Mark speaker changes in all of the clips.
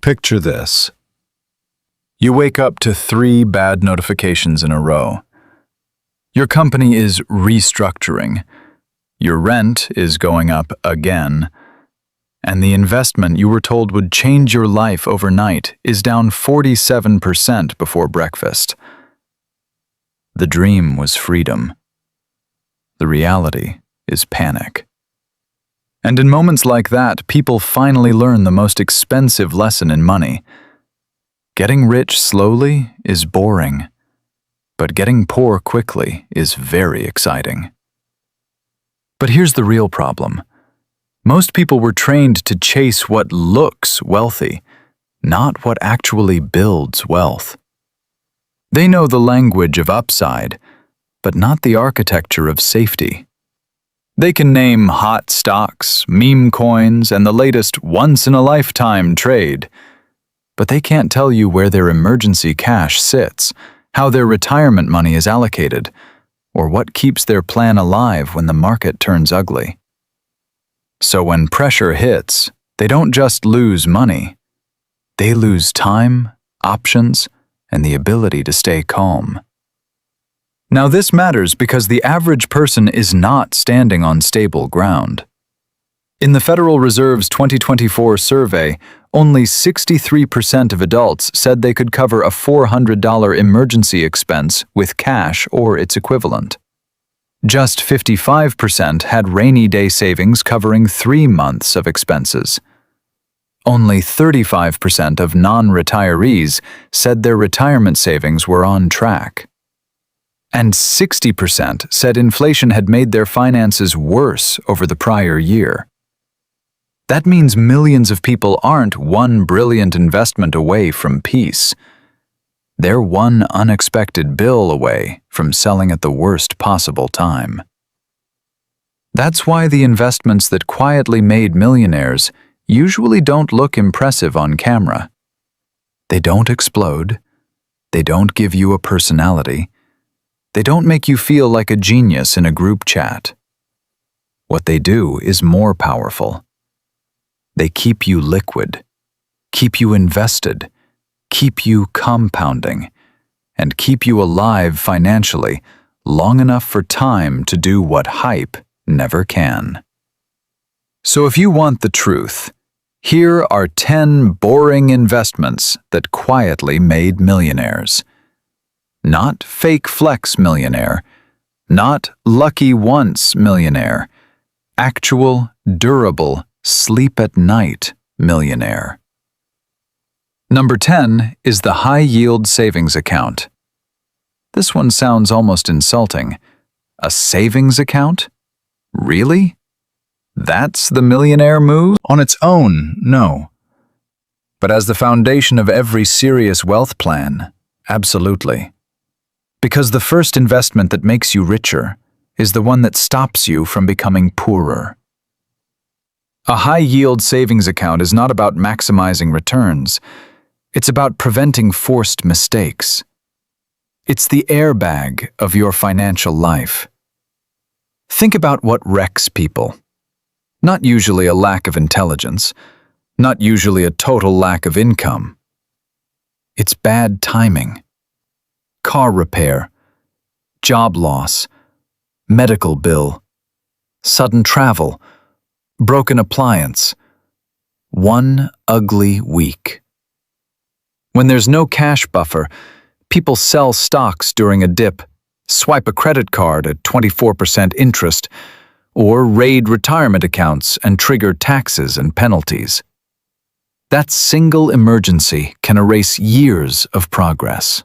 Speaker 1: Picture this. You wake up to 3 bad notifications in a row. Your company is restructuring. Your rent is going up again. And the investment you were told would change your life overnight is down 47% before breakfast. The dream was freedom. The reality is panic. And in moments like that, people finally learn the most expensive lesson in money. Getting rich slowly is boring, but getting poor quickly is very exciting. But here's the real problem. Most people were trained to chase what looks wealthy, not what actually builds wealth. They know the language of upside, but not the architecture of safety. They can name hot stocks, meme coins, and the latest once-in-a-lifetime trade, but they can't tell you where their emergency cash sits, how their retirement money is allocated, or what keeps their plan alive when the market turns ugly. So when pressure hits, they don't just lose money. They lose time, options, and the ability to stay calm. Now this matters because the average person is not standing on stable ground. In the Federal Reserve's 2024 survey, only 63% of adults said they could cover a $400 emergency expense with cash or its equivalent. Just 55% had rainy day savings covering 3 months of expenses. Only 35% of non-retirees said their retirement savings were on track. And 60% said inflation had made their finances worse over the prior year. That means millions of people aren't one brilliant investment away from peace. They're one unexpected bill away from selling at the worst possible time. That's why the investments that quietly made millionaires usually don't look impressive on camera. They don't explode. They don't give you a personality. They don't make you feel like a genius in a group chat. What they do is more powerful. They keep you liquid, keep you invested, keep you compounding, and keep you alive financially long enough for time to do what hype never can. So if you want the truth, here are 10 boring investments that quietly made millionaires. Not fake flex millionaire, not lucky once millionaire, actual, durable, sleep at night millionaire. Number 10 is the high-yield savings account. This one sounds almost insulting. A savings account? Really? That's the millionaire move? On its own, no. But as the foundation of every serious wealth plan, absolutely. Because the first investment that makes you richer is the one that stops you from becoming poorer. A high-yield savings account is not about maximizing returns. It's about preventing forced mistakes. It's the airbag of your financial life. Think about what wrecks people. Not usually a lack of intelligence, not usually a total lack of income. It's bad timing. Car repair, job loss, medical bill, sudden travel, broken appliance. One ugly week. When there's no cash buffer, people sell stocks during a dip, swipe a credit card at 24% interest, or raid retirement accounts and trigger taxes and penalties. That single emergency can erase years of progress.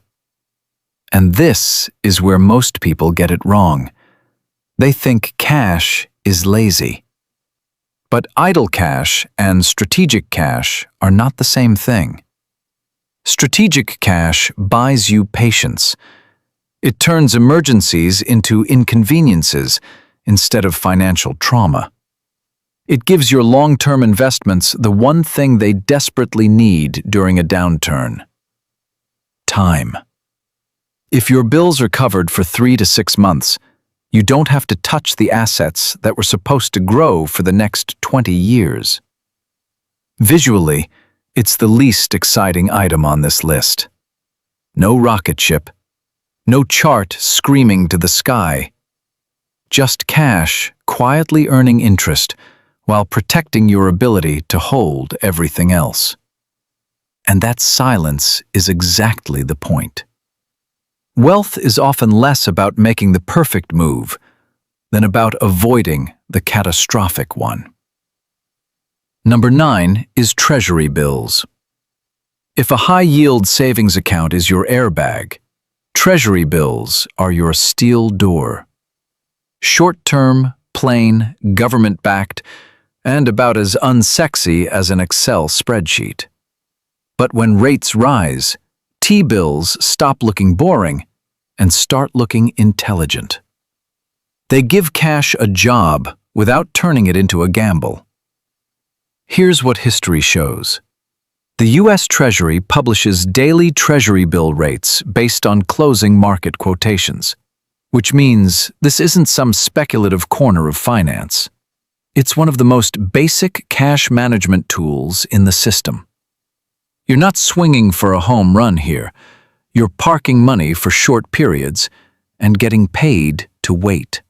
Speaker 1: And this is where most people get it wrong. They think cash is lazy. But idle cash and strategic cash are not the same thing. Strategic cash buys you patience. It turns emergencies into inconveniences instead of financial trauma. It gives your long-term investments the one thing they desperately need during a downturn: time. If your bills are covered for 3 to 6 months, you don't have to touch the assets that were supposed to grow for the next 20 years. Visually, It's the least exciting item on this list. No rocket ship, no chart screaming to the sky. Just cash quietly earning interest while protecting your ability to hold everything else. And that silence is exactly the point. Wealth is often less about making the perfect move than about avoiding the catastrophic one. Number 9 is Treasury bills. If a high-yield savings account is your airbag, Treasury bills are your steel door. Short-term, plain, government-backed, and about as unsexy as an Excel spreadsheet. But when rates rise, T-bills stop looking boring and start looking intelligent. They give cash a job without turning it into a gamble. Here's what history shows. The U.S. Treasury publishes daily Treasury bill rates based on closing market quotations, which means this isn't some speculative corner of finance. It's one of the most basic cash management tools in the system. You're not swinging for a home run here. You're parking money for short periods and getting paid to wait.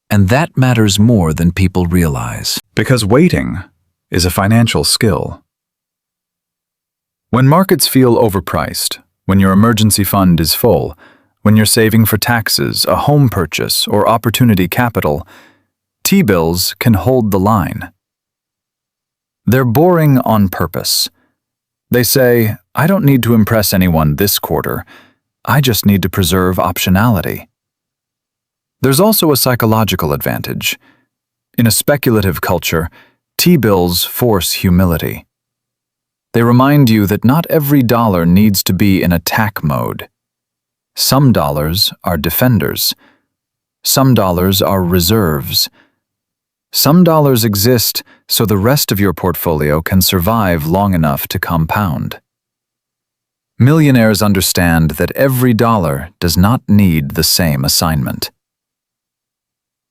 Speaker 1: And that matters more than people realize.
Speaker 2: Because waiting is a financial skill. When markets feel overpriced, when your emergency fund is full, when you're saving for taxes, a home purchase, or opportunity capital, T-bills can hold the line. They're boring on purpose. They say, I don't need to impress anyone this quarter. I just need to preserve optionality. There's also a psychological advantage. In a speculative culture, T-bills force humility. They remind you that not every dollar needs to be in attack mode. Some dollars are defenders. Some dollars are reserves. Some dollars exist so the rest of your portfolio can survive long enough to compound. Millionaires understand that every dollar does not need the same assignment.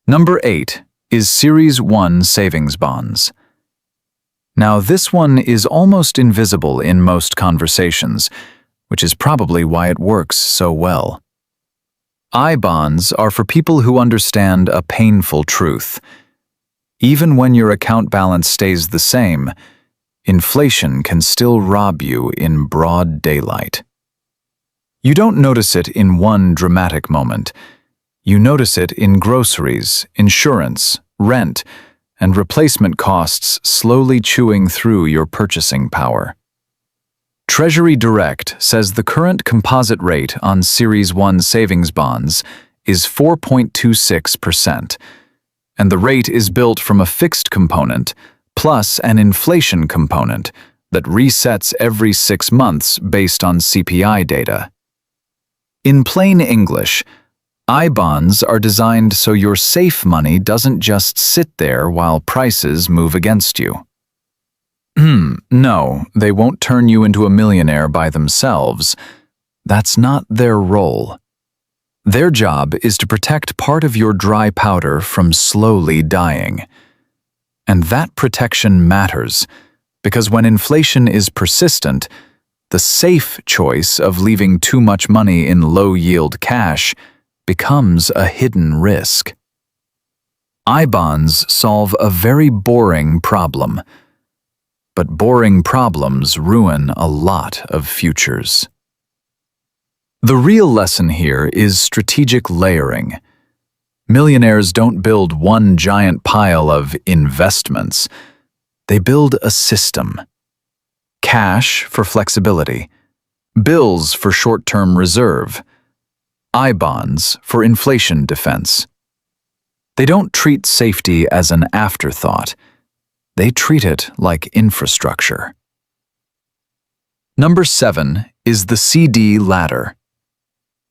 Speaker 2: Number 8 is Series 1 savings bonds. Now, this one is almost invisible in most conversations, which is probably why it works so well. I-bonds are for people who understand a painful truth. Even when your account balance stays the same, inflation can still rob you in broad daylight. You don't notice it in one dramatic moment. You notice it in groceries, insurance, rent, and replacement costs slowly chewing through your purchasing power. Treasury Direct says the current composite rate on Series 1 savings bonds is 4.26%, and the rate is built from a fixed component plus an inflation component that resets every 6 months based on CPI data. In plain English, I-bonds are designed so your safe money doesn't just sit there while prices move against you. No, they won't turn you into a millionaire by themselves. That's not their role. Their job is to protect part of your dry powder from slowly dying. And that protection matters, because when inflation is persistent, the safe choice of leaving too much money in low-yield cash becomes a hidden risk. I-bonds solve a very boring problem, but boring problems ruin a lot of futures. The real lesson here is strategic layering. Millionaires don't build one giant pile of investments. They build a system. Cash for flexibility, bills for short-term reserve, I-bonds for inflation defense. They don't treat safety as an afterthought. They treat it like infrastructure. Number 7 is the CD ladder.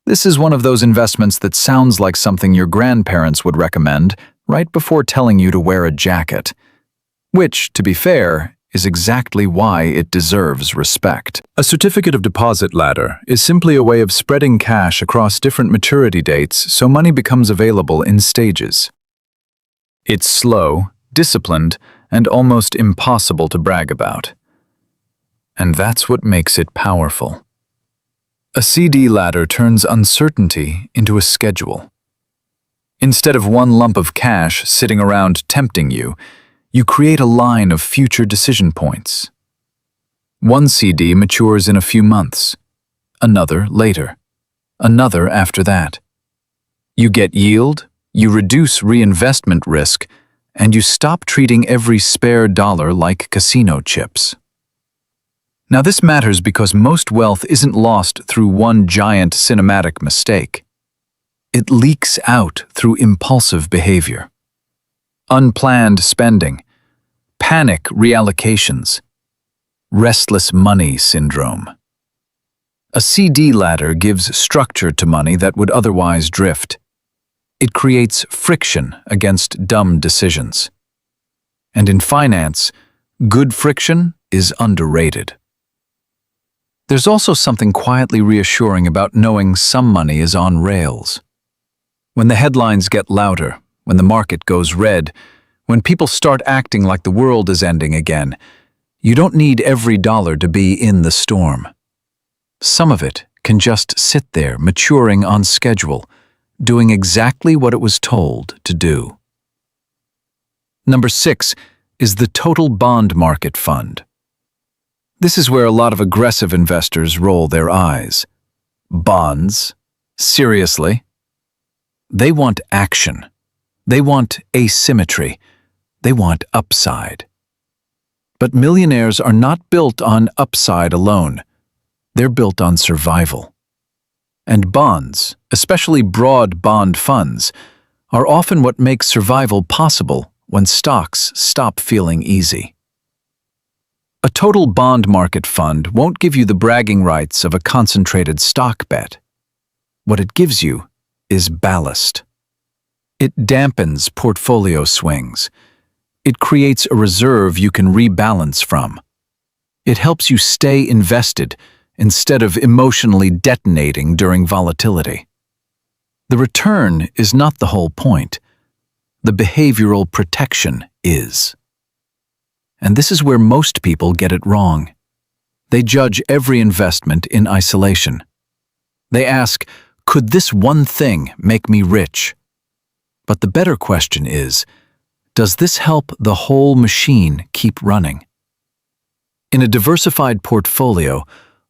Speaker 2: This is one of those investments that sounds like something your grandparents would recommend right before telling you to wear a jacket, which, to be fair, is exactly why it deserves respect. A certificate of deposit ladder is simply a way of spreading cash across different maturity dates so money becomes available in stages. It's slow, disciplined, and almost impossible to brag about.
Speaker 1: And that's what makes it powerful. A CD ladder turns uncertainty into a schedule. Instead of one lump of cash sitting around tempting you, you create a line of future decision points. One CD matures in a few months, another later, another after that. You get yield, you reduce reinvestment risk, and you stop treating every spare dollar like casino chips. Now this matters because most wealth isn't lost through one giant cinematic mistake. It leaks out through impulsive behavior. Unplanned spending, panic reallocations, restless money syndrome. A CD ladder gives structure to money that would otherwise drift. It creates friction against dumb decisions. And in finance, good friction is underrated. There's also something quietly reassuring about knowing some money is on rails. When the headlines get louder, when the market goes red, when people start acting like the world is ending again, you don't need every dollar to be in the storm. Some of it can just sit there, maturing on schedule, doing exactly what it was told to do. Number 6 is the total bond market fund. This is where a lot of aggressive investors roll their eyes. Bonds? Seriously? They want action. They want asymmetry. They want upside. But millionaires are not built on upside alone. They're built on survival. And bonds, especially broad bond funds, are often what makes survival possible when stocks stop feeling easy. A total bond market fund won't give you the bragging rights of a concentrated stock bet. What it gives you is ballast. It dampens portfolio swings. It creates a reserve you can rebalance from. It helps you stay invested instead of emotionally detonating during volatility. The return is not the whole point. The behavioral protection is. And this is where most people get it wrong. They judge every investment in isolation. They ask, could this one thing make me rich? But the better question is, does this help the whole machine keep running? In a diversified portfolio,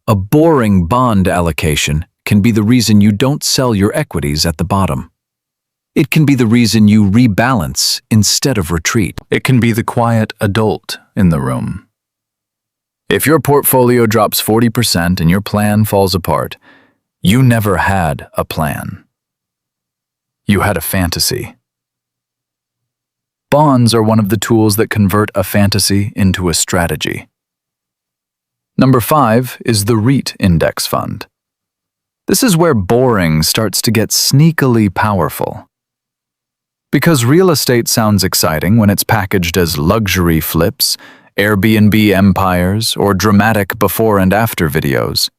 Speaker 1: a boring bond allocation can be the reason you don't sell your equities at the bottom. It can be the reason you rebalance instead of retreat. It can be the quiet adult in the room. If your portfolio drops 40% and your plan falls apart, you never had a plan. You had a fantasy. Bonds are one of the tools that convert a fantasy into a strategy. Number 5 is the REIT index fund. This is where boring starts to get sneakily powerful. Because real estate sounds exciting when it's packaged as luxury flips, Airbnb empires, or dramatic before and after videos.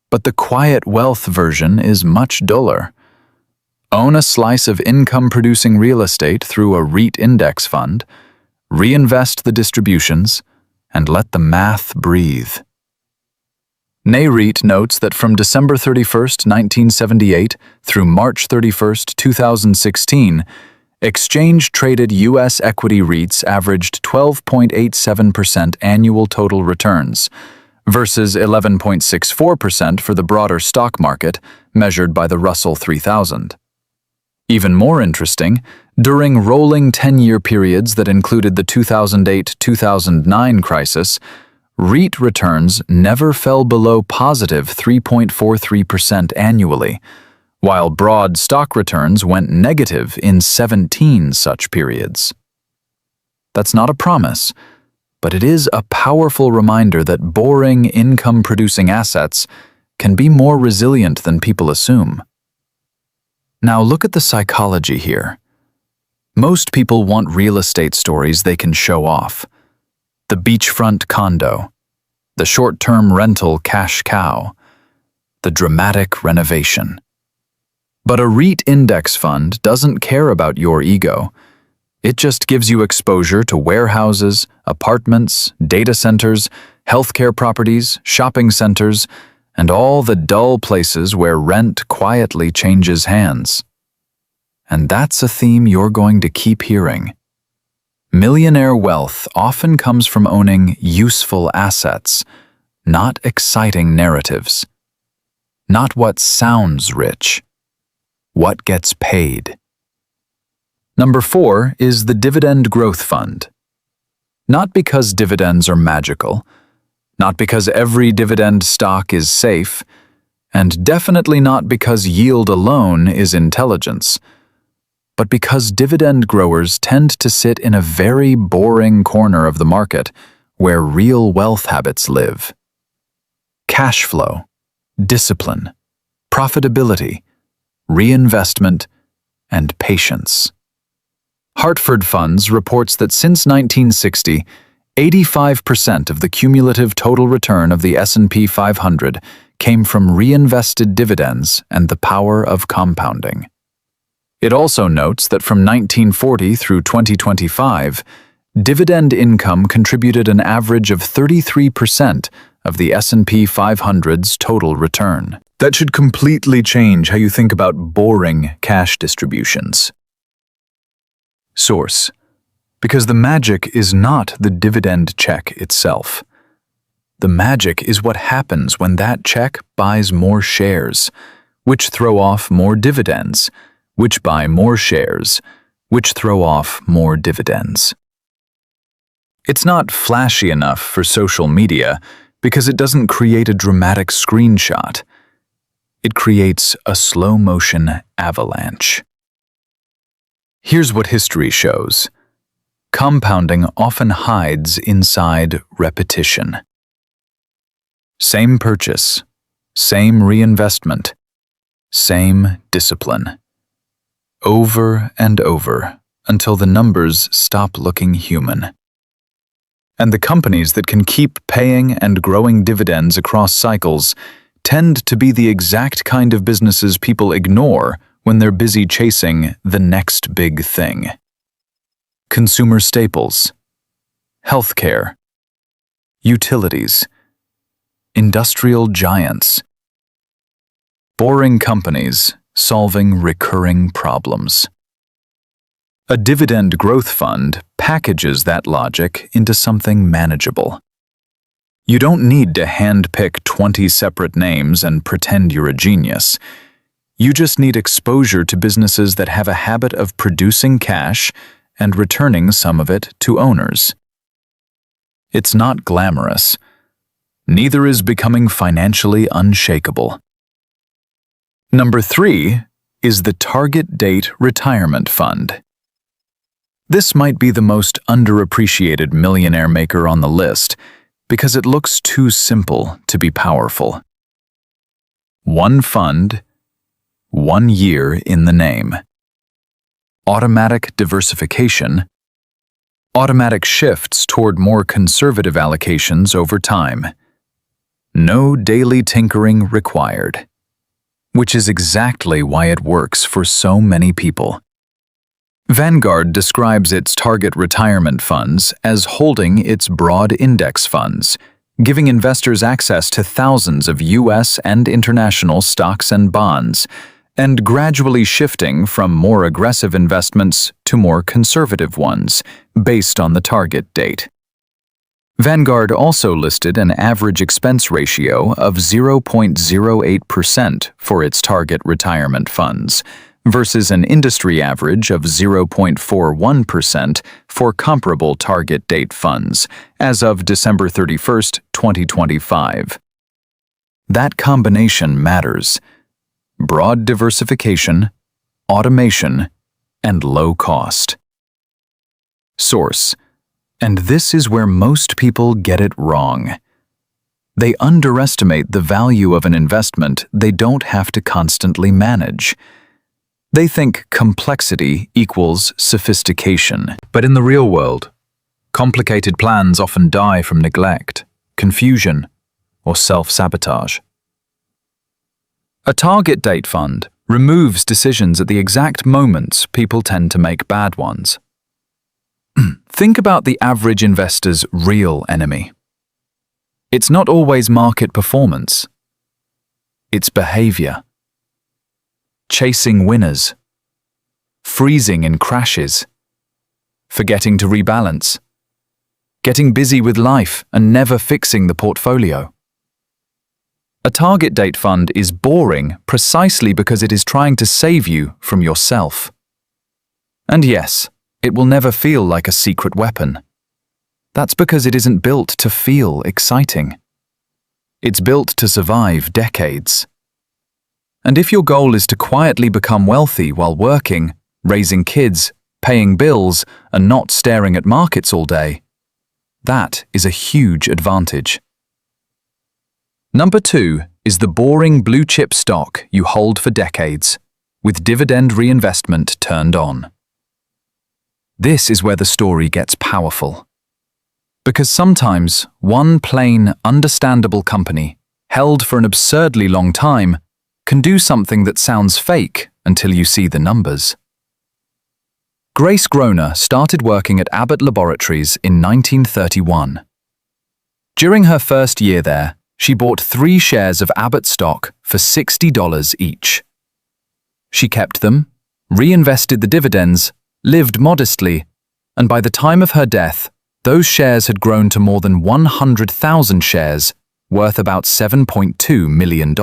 Speaker 1: But the quiet wealth version is much duller. Own a slice of income-producing real estate through a REIT index fund, reinvest the distributions, and let the math breathe. NAREIT notes that from December 31, 1978 through March 31, 2016, exchange-traded U.S. equity REITs averaged 12.87% annual total returns, versus 11.64% for the broader stock market, measured by the Russell 3000. Even more interesting, during rolling 10-year periods that included the 2008-2009 crisis, REIT returns never fell below positive 3.43% annually, while broad stock returns went negative in 17 such periods. That's not a promise, but it is a powerful reminder that boring income-producing assets can be more resilient than people assume. Now look at the psychology here. Most people want real estate stories they can show off. The beachfront condo, the short-term rental cash cow, the dramatic renovation. But a REIT index fund doesn't care about your ego. It just gives you exposure to warehouses, apartments, data centers,
Speaker 2: healthcare properties, shopping centers, and all the dull places where rent quietly changes hands. And that's a theme you're going to keep hearing. Millionaire wealth often comes from owning useful assets, not exciting narratives. Not what sounds rich, what gets paid. Number 4 is the Dividend Growth Fund. Not because dividends are magical, not because every dividend stock is safe, and definitely not because yield alone is intelligence, but because dividend growers tend to sit in a very boring corner of the market where real wealth habits live. Cash flow, discipline, profitability, reinvestment, and patience. Hartford Funds reports that since 1960, 85% of the cumulative total return of the S&P 500 came from reinvested dividends and the power of compounding. It also notes that from 1940 through 2025, dividend income contributed an average of 33% of the S&P 500's total return. That should completely change how you think about boring cash distributions. Source: because the magic is not the dividend check itself. The magic is what happens when that check buys more shares, which throw off more dividends, which buy more shares, which throw off more dividends. It's not flashy enough for social media because it doesn't create a dramatic screenshot. It creates a slow-motion avalanche. Here's what history shows. Compounding often hides inside repetition. Same purchase, same reinvestment, same discipline. Over and over until the numbers stop looking human. And the companies that can keep paying and growing dividends across cycles tend to be the exact kind of businesses people ignore when they're busy chasing the next big thing. Consumer staples, healthcare, utilities, industrial giants. Boring companies solving recurring problems. A dividend growth fund packages that logic into something manageable. You don't need to handpick 20 separate names and pretend you're a genius. You just need exposure to businesses that have a habit of producing cash and returning some of it to owners. It's not glamorous. Neither is becoming financially unshakable. Number 3 is the Target Date Retirement Fund. This might be the most underappreciated millionaire maker on the list because it looks too simple to be powerful. One fund, 1 year in the name. Automatic diversification. Automatic shifts toward more conservative allocations over time. No daily tinkering required. Which is exactly why it works for so many people. Vanguard describes its target retirement funds as holding its broad index funds, giving investors access to thousands of U.S. and international stocks and bonds, and gradually shifting from more aggressive investments to more conservative ones, based on the target date. Vanguard also listed an average expense ratio of 0.08% for its target retirement funds, versus an industry average of 0.41% for comparable target date funds, as of December 31, 2025. That combination matters. Broad diversification, automation, and low cost. Source: and this is where most people get it wrong. They underestimate the value of an investment they don't have to constantly manage. They think complexity equals sophistication. But in the real world, complicated plans often die from neglect, confusion, or self-sabotage. A target date fund removes decisions at the exact moments people tend to make bad ones. Think about the average investor's real enemy. It's not always market performance. It's behavior. Chasing winners. Freezing in crashes. Forgetting to rebalance. Getting busy with life and never fixing the portfolio. A target date fund is boring precisely because it is trying to save you from yourself. And yes, it will never feel like a secret weapon. That's because it isn't built to feel exciting. It's built to survive decades. And if your goal is to quietly become wealthy while working, raising kids, paying bills, and not staring at markets all day, that is a huge advantage. Number 2 is the boring blue chip stock you hold for decades, with dividend reinvestment turned on. This is where the story gets powerful. Because sometimes one plain, understandable company, held for an absurdly long time, can do something that sounds fake until you see the numbers. Grace Groner started working at Abbott Laboratories in 1931. During her first year there, she bought 3 shares of Abbott stock for $60 each. She kept them, reinvested the dividends, lived modestly, and by the time of her death, those shares had grown to more than 100,000 shares, worth about $7.2 million.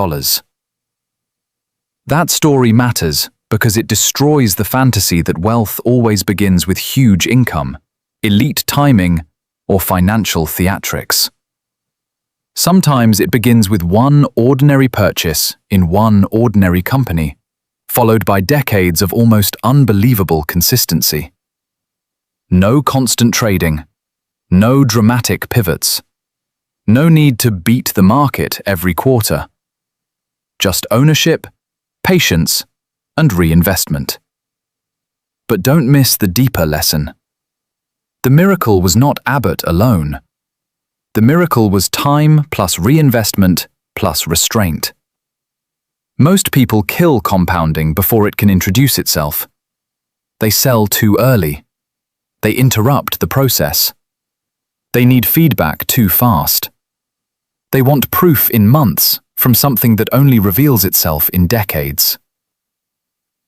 Speaker 2: That story matters because it destroys the fantasy that wealth always begins with huge income, elite timing, or financial theatrics. Sometimes it begins with one ordinary purchase in one ordinary company, followed by decades of almost unbelievable consistency. No constant trading, no dramatic pivots, no need to beat the market every quarter. Just ownership, patience, and reinvestment. But don't miss the deeper lesson. The miracle was not Abbott alone. The miracle was time plus reinvestment plus restraint. Most people kill compounding before it can introduce itself. They sell too early. They interrupt the process. They need feedback too fast. They want proof in months from something that only reveals itself in decades.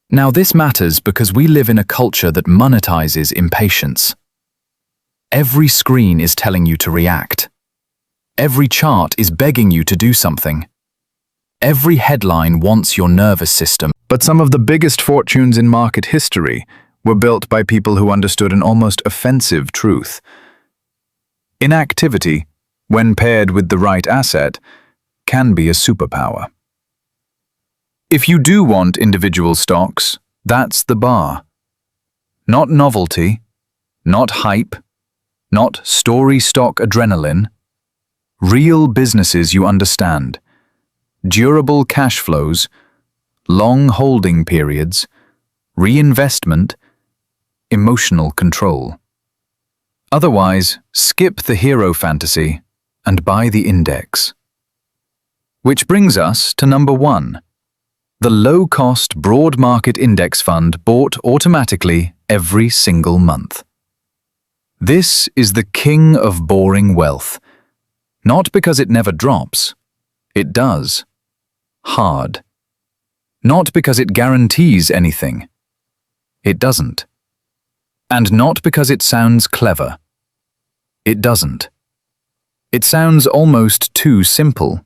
Speaker 2: Now this matters because we live in a culture that monetizes impatience. Every screen is telling you to react. Every chart is begging you to do something. Every headline wants your nervous system.
Speaker 1: But some of the biggest fortunes in market history were built by people who understood an almost offensive truth. Inactivity, when paired with the right asset, can be a superpower. If you do want individual stocks, that's the bar. Not novelty, not hype, not story stock adrenaline. Real businesses you understand. Durable cash flows, long holding periods, reinvestment, emotional control. Otherwise, skip the hero fantasy and buy the index. Which brings us to number 1. The low-cost broad market index fund bought automatically every single month. This is the king of boring wealth. Not because it never drops. It does. Hard. Not because it guarantees anything. It doesn't. And not because it sounds clever. It doesn't. It sounds almost too simple,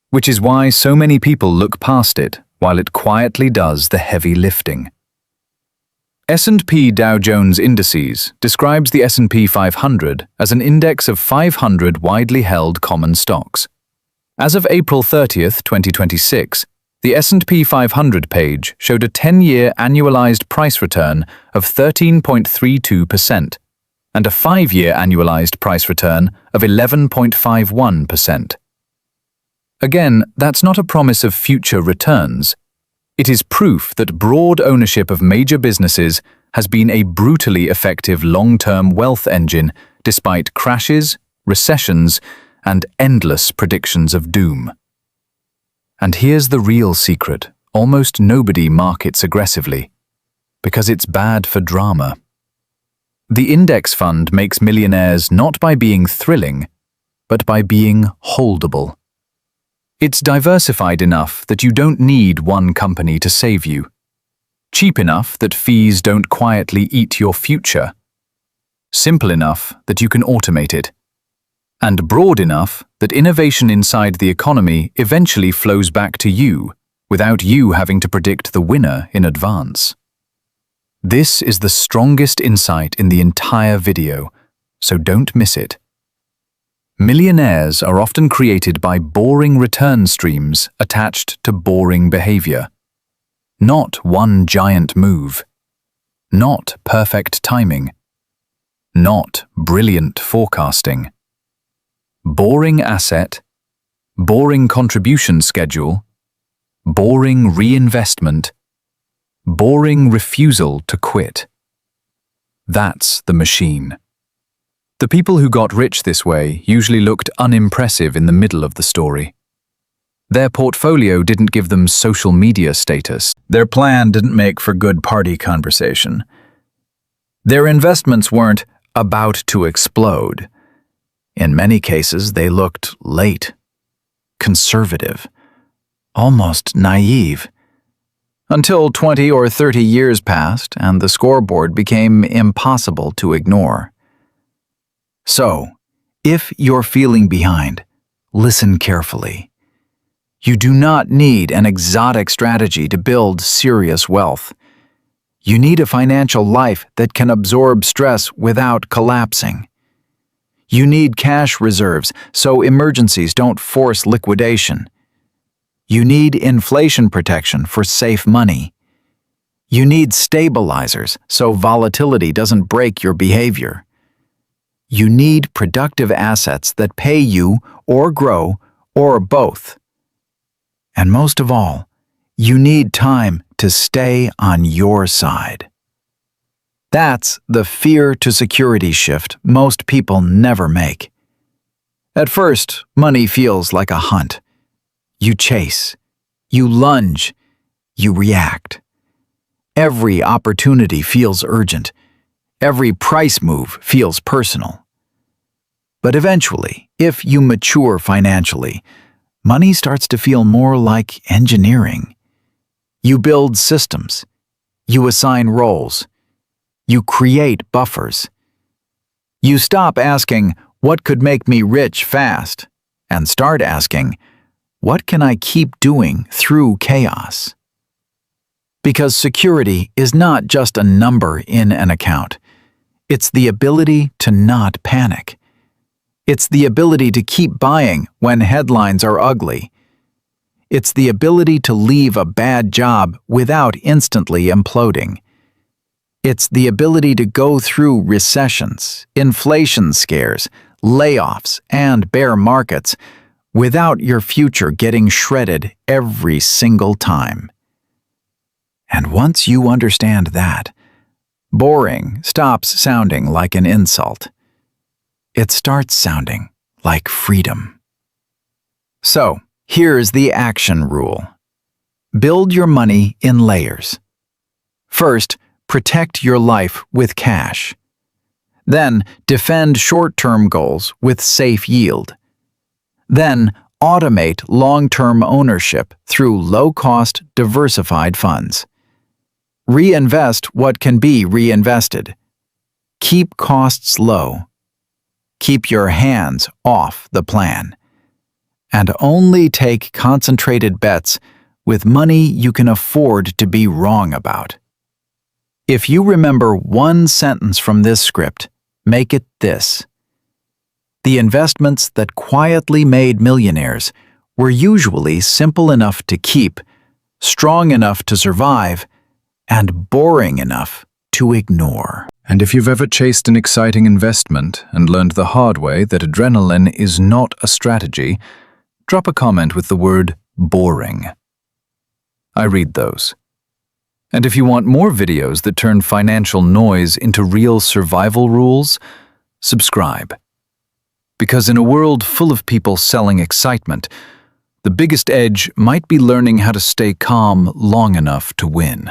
Speaker 1: which is why so many people look past it while it quietly does the heavy lifting. S&P Dow Jones Indices describes the S&P 500 as an index of 500 widely held common stocks. As of April 30th, 2026, the S&P 500 page showed a 10-year annualized price return of 13.32% and a 5-year annualized price return of 11.51%. Again, that's not a promise of future returns. It is proof that broad ownership of major businesses has been a brutally effective long-term wealth engine despite crashes, recessions, and endless predictions of doom. And here's the real secret: almost nobody markets aggressively, because it's bad for drama. The index fund makes millionaires not by being thrilling,
Speaker 2: but by being holdable. It's diversified enough that you don't need one company to save you. Cheap enough that fees don't quietly eat your future. Simple enough that you can automate it. And broad enough that innovation inside the economy eventually flows back to you, without you having to predict the winner in advance. This is the strongest insight in the entire video, so don't miss it. Millionaires are often created by boring return streams attached to boring behavior. Not one giant move. Not perfect timing. Not brilliant forecasting. Boring asset, boring contribution schedule, boring reinvestment, boring refusal to quit. That's the machine. The people who got rich this way usually looked unimpressive in the middle of the story. Their portfolio didn't give them social media status. Their plan didn't make for good party conversation. Their investments weren't about to explode. In many cases, they looked late, conservative, almost naive. Until 20 or 30 years passed and the scoreboard became impossible to ignore. So, if you're feeling behind, listen carefully. You do not need an exotic strategy to build serious wealth. You need a financial life that can absorb stress without collapsing. You need cash reserves so emergencies don't force liquidation. You need inflation protection for safe money. You need stabilizers so volatility doesn't break your behavior. You need productive assets that pay you or grow or both. And most of all, you need time to stay on your side. That's the fear to security shift most people never make. At first, money feels like a hunt. You chase, you lunge, you react. Every opportunity feels urgent. Every price move feels personal. But eventually, if you mature financially, money starts to feel more like engineering. You build systems. You assign roles. You create buffers. You stop asking, what could make me rich fast? And start asking, what can I keep doing through chaos? Because security is not just a number in an account. It's the ability to not panic. It's the ability to keep buying when headlines are ugly. It's the ability to leave a bad job without instantly imploding. It's the ability to go through recessions, inflation scares, layoffs, and bear markets without your future getting shredded every single time. And once you understand that, boring stops sounding like an insult. It starts sounding like freedom. So, here's the action rule. Build your money in layers. First, protect your life with cash. Then, defend short-term goals with safe yield. Then, automate long-term ownership through low-cost, diversified funds. Reinvest what can be reinvested. Keep costs low. Keep your hands off the plan. And only take concentrated bets with money you can afford to be wrong about. If you remember one sentence from this script, make it this. The investments that quietly made millionaires were usually simple enough to keep, strong enough to survive, and boring enough to ignore.
Speaker 1: And if you've ever chased an exciting investment and learned the hard way that adrenaline is not a strategy, drop a comment with the word boring. I read those. And if you want more videos that turn financial noise into real survival rules, subscribe. Because in a world full of people selling excitement, the biggest edge might be learning how to stay calm long enough to win.